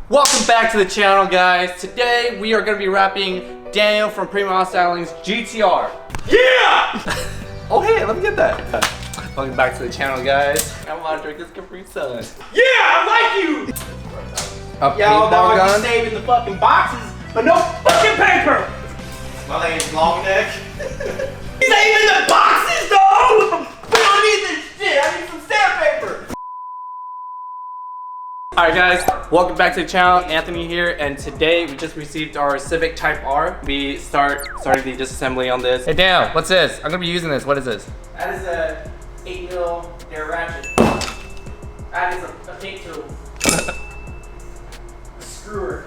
Welcome back to the channel, guys. Today we are going to be wrapping Daniel from Primo Styling's GTR. Yeah! Oh hey, let me get that. Welcome back to the channel, guys. I want to drink this Capri Sun. Yeah, I like you! Y'all dog, you saving the fucking boxes, but no fucking paper! My name's Long Neck. Saving the boxes, though! We don't need this shit, I need some stamp paper! Alright guys, welcome back to the channel. Anthony here, and today we just received our Civic Type R. We started the disassembly on this. Hey Daniel, what's this? I'm gonna be using this. What is this? That is a 8mm air ratchet. That is a big tool. A screwer.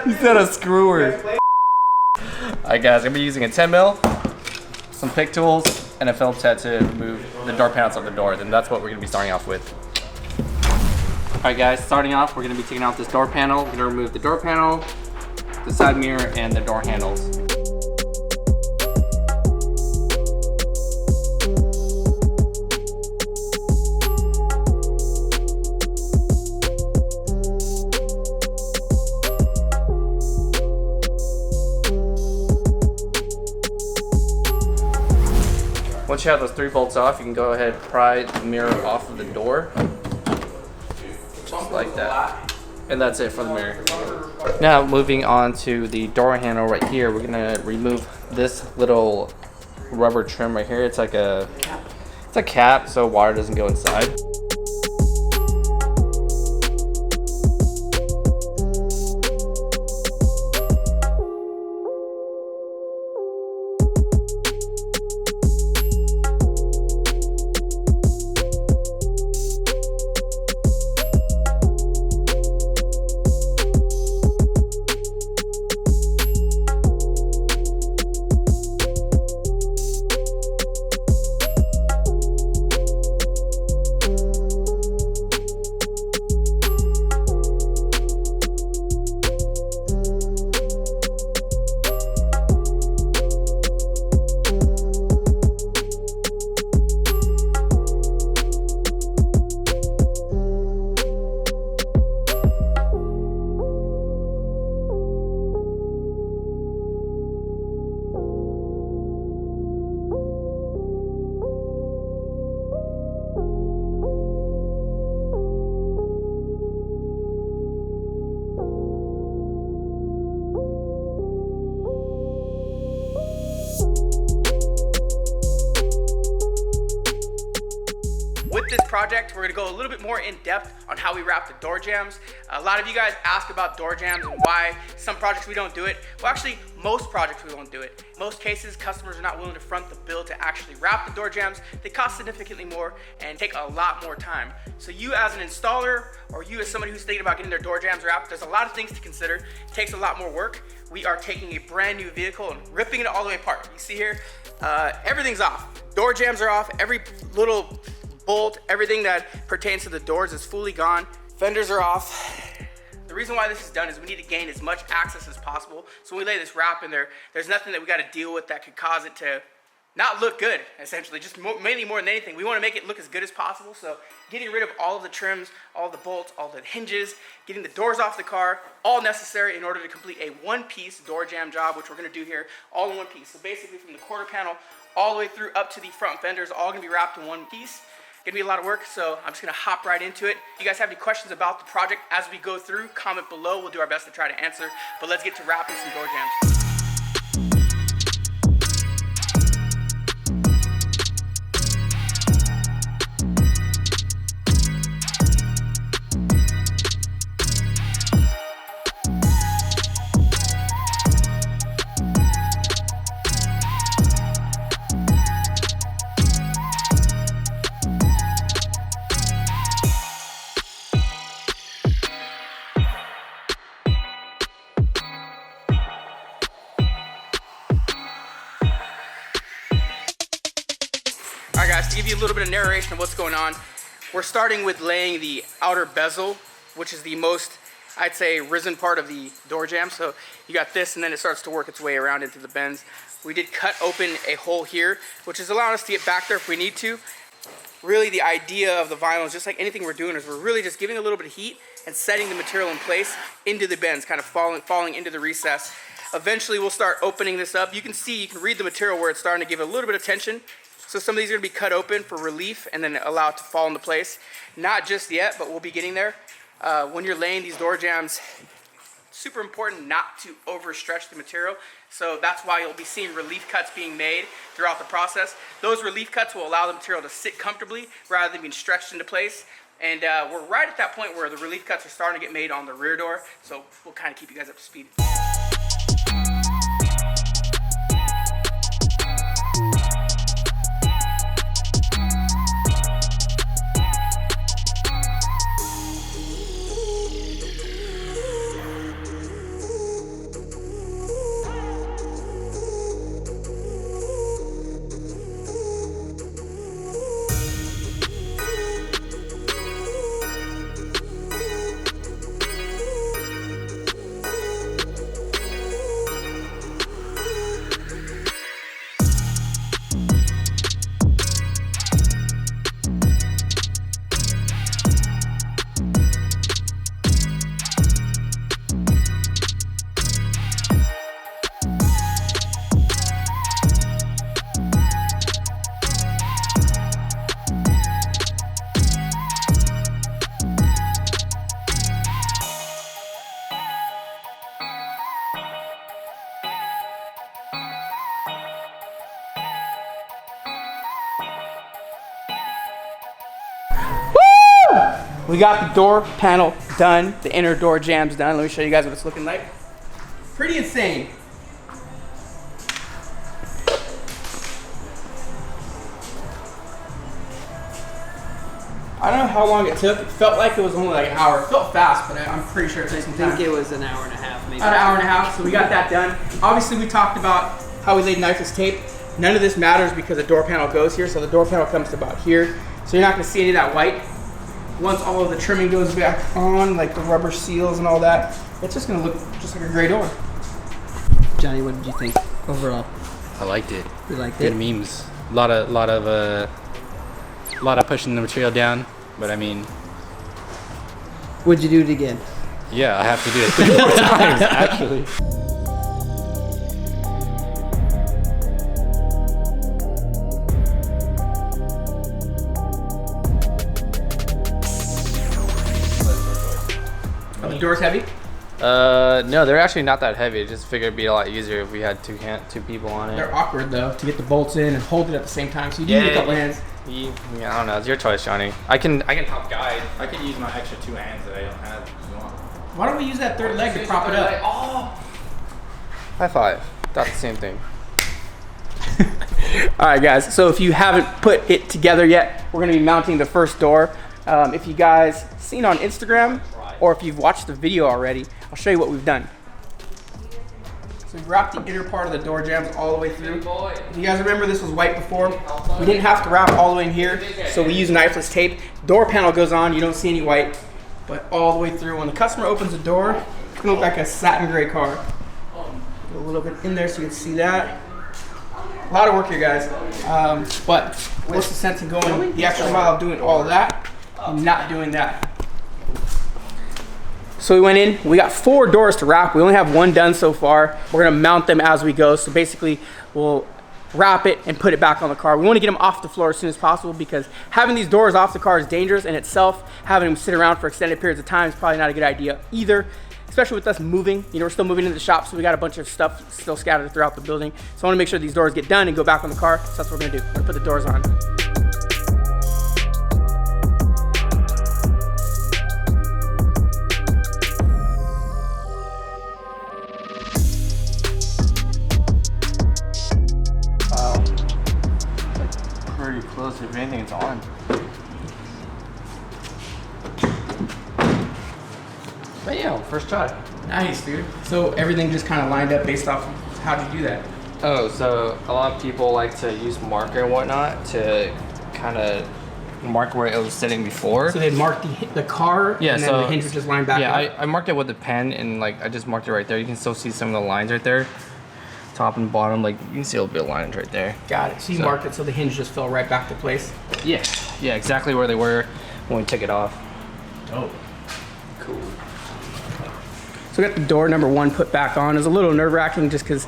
He said a screwer. Alright guys, I'm gonna be using a 10mm, some pick tools, and a film set to remove the door panels of the door. Then that's what we're gonna be starting off with. Alright guys, starting off, we're gonna be taking out this door panel. We're gonna remove the door panel, the side mirror, and the door handles. Once you have those 3 bolts off, you can go ahead and pry the mirror off of the door. Just like that. And that's it for the mirror. Now moving on to the door handle right here, we're gonna remove this little rubber trim right here. It's like a cap so water doesn't go inside. With this project, we're gonna go a little bit more in depth on how we wrap the door jambs. A lot of you guys ask about door jambs and why some projects we don't do it. Well, actually, most projects we won't do it. Most cases, customers are not willing to front the bill to actually wrap the door jambs. They cost significantly more and take a lot more time. So you as an installer, or you as somebody who's thinking about getting their door jambs wrapped, there's a lot of things to consider. It takes a lot more work. We are taking a brand new vehicle and ripping it all the way apart. You see here, everything's off. Door jambs are off, every little bolt, everything that pertains to the doors is fully gone. Fenders are off. The reason why this is done is we need to gain as much access as possible. So when we lay this wrap in there, there's nothing that we got to deal with that could cause it to not look good, essentially. Just mainly more than anything, we want to make it look as good as possible. So getting rid of all of the trims, all the bolts, all the hinges, getting the doors off the car, all necessary in order to complete a one-piece door jamb job, which we're going to do here, all in one piece. So basically from the quarter panel all the way through up to the front fenders, all going to be wrapped in one piece. Gonna be a lot of work, so I'm just gonna hop right into it. If you guys have any questions about the project as we go through, comment below. We'll do our best to try to answer, but let's get to wrapping some door jambs. Alright guys, to give you a little bit of narration of what's going on, we're starting with laying the outer bezel, which is the most, I'd say, risen part of the door jamb. So you got this, and then it starts to work its way around into the bends. We did cut open a hole here, which is allowing us to get back there if we need to. really the idea of the vinyl is just like anything we're doing is we're really just giving a little bit of heat and setting the material in place into the bends, kind of falling into the recess. Eventually we'll start opening this up. You can see, you can read the material where it's starting to give a little bit of tension. So some of these are gonna be cut open for relief and then allow it to fall into place. Not just yet, but we'll be getting there. When you're laying these door jambs, super important not to overstretch the material. So that's why you'll be seeing relief cuts being made throughout the process. Those relief cuts will allow the material to sit comfortably rather than being stretched into place. And we're right at that point where the relief cuts are starting to get made on the rear door. So we'll kind of keep you guys up to speed. We got the door panel done, the inner door jambs done. Let me show you guys what it's looking like. Pretty insane. I don't know how long it took. It felt like it was only like an hour. It felt fast, but I'm pretty sure it took some time. I think it was an hour and a half, maybe. About an hour and a half, so we got that done. Obviously, we talked about how we laid knifeless tape. None of this matters because the door panel goes here, so the door panel comes to about here. So you're not gonna see any of that white. Once all of the trimming goes back on, like the rubber seals and all that, it's just gonna look just like a gray door. Johnny, what did you think overall? I liked it. You liked Good it? memes. A lot of pushing the material down, but I mean, Would you do it again? yeah, I have to do it 3 more times actually. Are the doors heavy? No, they're actually not that heavy. I just figured it'd be a lot easier if we had two people on it. They're awkward though, to get the bolts in and hold it at the same time, so you do need a couple hands. Yeah, I don't know. It's your choice, Johnny. I can help guide. I can use my extra 2 hands that I don't have if you want. Why don't we use that third leg to prop it up? Oh! High five. That's the same thing. All right, guys. So if you haven't put it together yet, we're going to be mounting the first door. If you guys seen on Instagram, or if you've watched the video already, I'll show you what we've done. So we wrapped the inner part of the door jambs all the way through. If you guys remember, this was white before. We didn't have to wrap all the way in here, so we use knifeless tape. Door panel goes on, you don't see any white, but all the way through. When the customer opens the door, it's gonna look like a satin gray car. Put a little bit in there so you can see that. A lot of work here, guys. But what's the sense in going the extra mile of doing all of that and not doing that? So we went in, we got 4 doors to wrap. We only have 1 done so far. We're gonna mount them as we go. So basically we'll wrap it and put it back on the car. We wanna get them off the floor as soon as possible because having these doors off the car is dangerous in itself. Having them sit around for extended periods of time is probably not a good idea either, especially with us moving. You know, we're still moving into the shop, so we got a bunch of stuff still scattered throughout the building. So I wanna make sure these doors get done and go back on the car. So that's what we're gonna do. We're gonna put the doors on. Close, if anything, it's on. But yeah, first try. Nice, dude. So everything just kind of lined up based off of how'd you do that? Oh, so a lot of people like to use marker and whatnot to kind of mark where it was sitting before. So they'd mark the car, yeah, and then so the hinge was just lined back yeah, up. I marked it with a pen and like I just marked it right there. You can still see some of the lines right there. top and bottom. Like you can see a little bit of lines right there. Got it. So you marked it so the hinge just fell right back to place. Yeah, yeah, exactly where they were when we took it off. Oh, cool. So we got the door number 1 put back on. It was a little nerve-wracking just because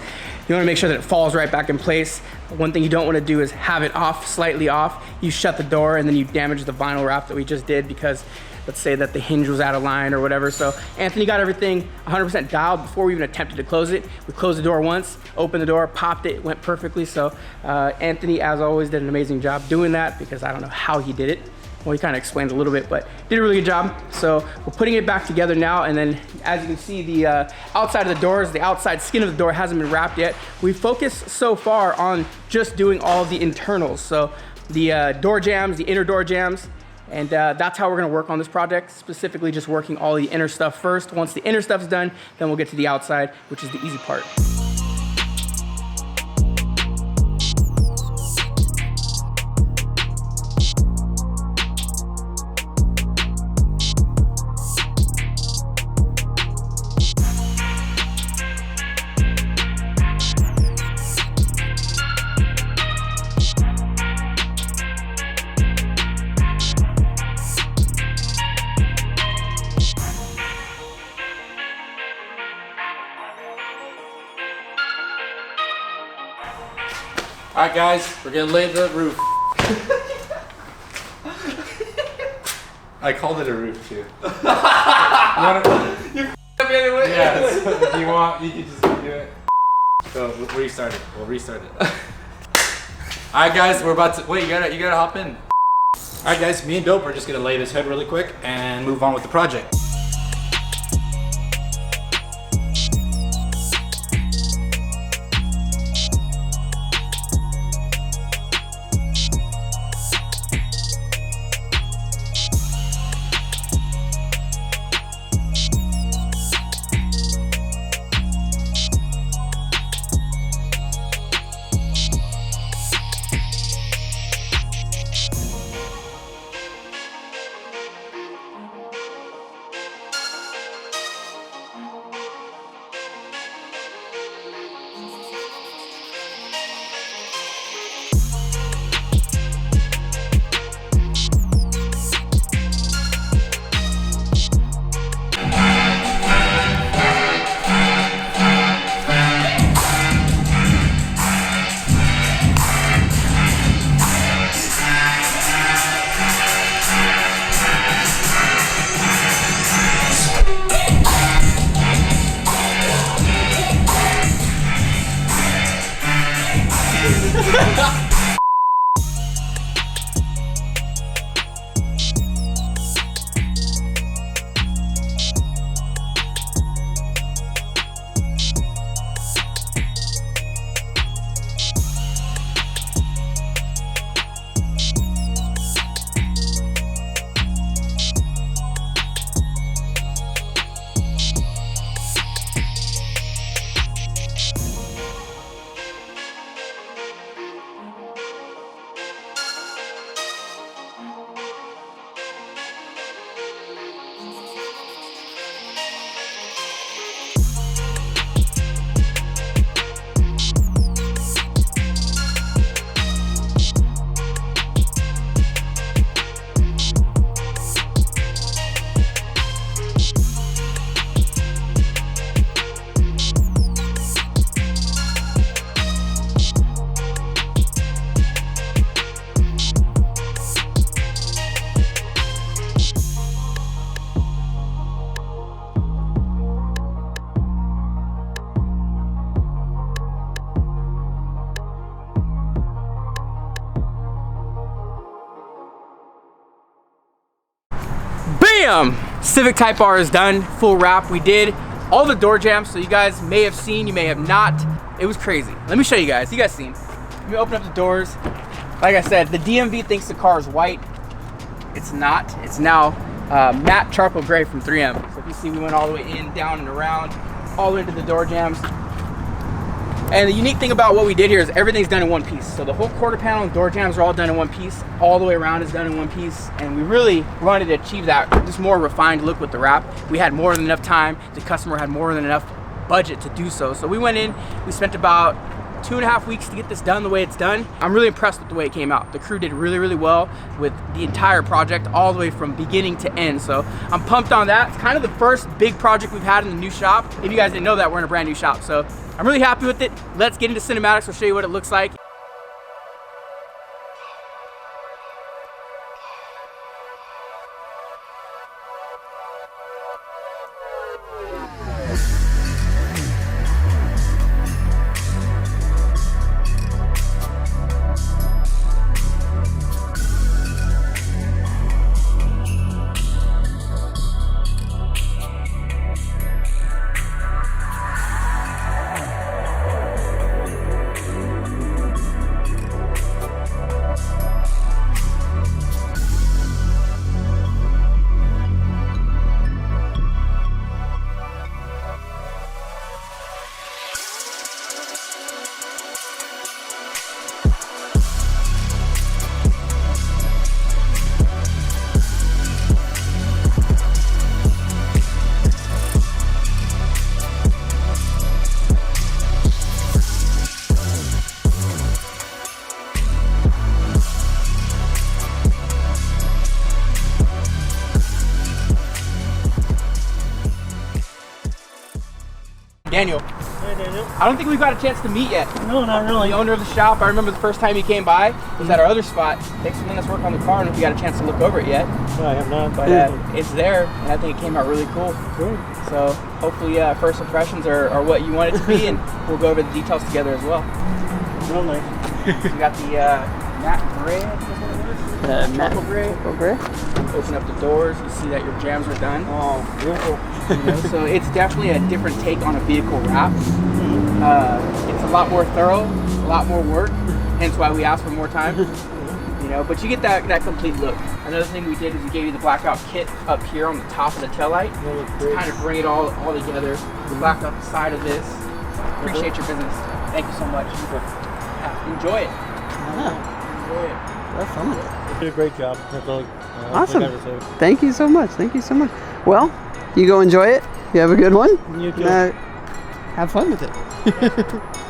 you want to make sure that it falls right back in place. One thing you don't want to do is have it off, slightly off. You shut the door and then you damage the vinyl wrap that we just did because let's say that the hinge was out of line or whatever. So Anthony got everything 100% dialed before we even attempted to close it. We closed the door once, opened the door, popped it, went perfectly. So Anthony, as always, did an amazing job doing that because I don't know how he did it. Well, he kind of explains a little bit, but did a really good job. So we're putting it back together now. And then as you can see, the outside of the doors, the outside skin of the door hasn't been wrapped yet. We focused so far on just doing all of the internals. So the door jambs, the inner door jambs, and that's how we're gonna work on this project, specifically just working all the inner stuff first. Once the inner stuff's done, then we'll get to the outside, which is the easy part. All right, guys, we're gonna lay the roof. I called it a roof too. Yeah, so if you want, you can just do it. So we'll restart it. We'll restart it. All right, guys, we're about to wait. You gotta hop in. All right, guys, me and Dope are just gonna lay this head really quick and move on with the project. Bam! Civic Type R is done, full wrap. We did all the door jambs, so you guys may have seen, you may have not. It was crazy. Let me show you guys. You guys seen. Let me open up the doors. Like I said, the DMV thinks the car is white. It's not. It's now matte charcoal gray from 3M. So if you see, we went all the way in, down, and around, all the way to the door jambs. And the unique thing about what we did here is everything's done in one piece. So the whole quarter panel and door jambs are all done in one piece. All the way around is done in one piece. And we really wanted to achieve that, just more refined look with the wrap. We had more than enough time. The customer had more than enough budget to do so. So we went in, we spent about 2.5 weeks to get this done the way it's done. I'm really impressed with the way it came out. The crew did really, really well with the entire project all the way from beginning to end. So I'm pumped on that. It's kind of the first big project we've had in the new shop. If you guys didn't know that, we're in a brand new shop. So I'm really happy with it. Let's get into cinematics. I'll show you what it looks like. Daniel. Hey, Daniel. I don't think we've got a chance to meet yet. No, not really. The owner of the shop, I remember the first time he came by was at our other spot. Thanks for letting us work on the car. I don't know if you got a chance to look over it yet. No, I have not. But it's there, and I think it came out really cool. Cool. So hopefully first impressions are what you want it to be, and we'll go over the details together as well. Real nice. We got the matte gray, Matte gray. Open up the doors, you see that your jams are done. Oh, beautiful. You know, so it's definitely a different take on a vehicle wrap. It's a lot more thorough, a lot more work, hence why we asked for more time. You know, but you get that complete look. Another thing we did is we gave you the blackout kit up here on the top of the taillight to kind of bring it all together. We blacked out the side of this. Appreciate your business. Thank you so much. Enjoy it. Enjoy it. Have fun with it. You did a great job. That's all. Awesome. I gotta say. Thank you so much. Thank you so much. Well, you go enjoy it. You have a good one. You too. Have fun with it.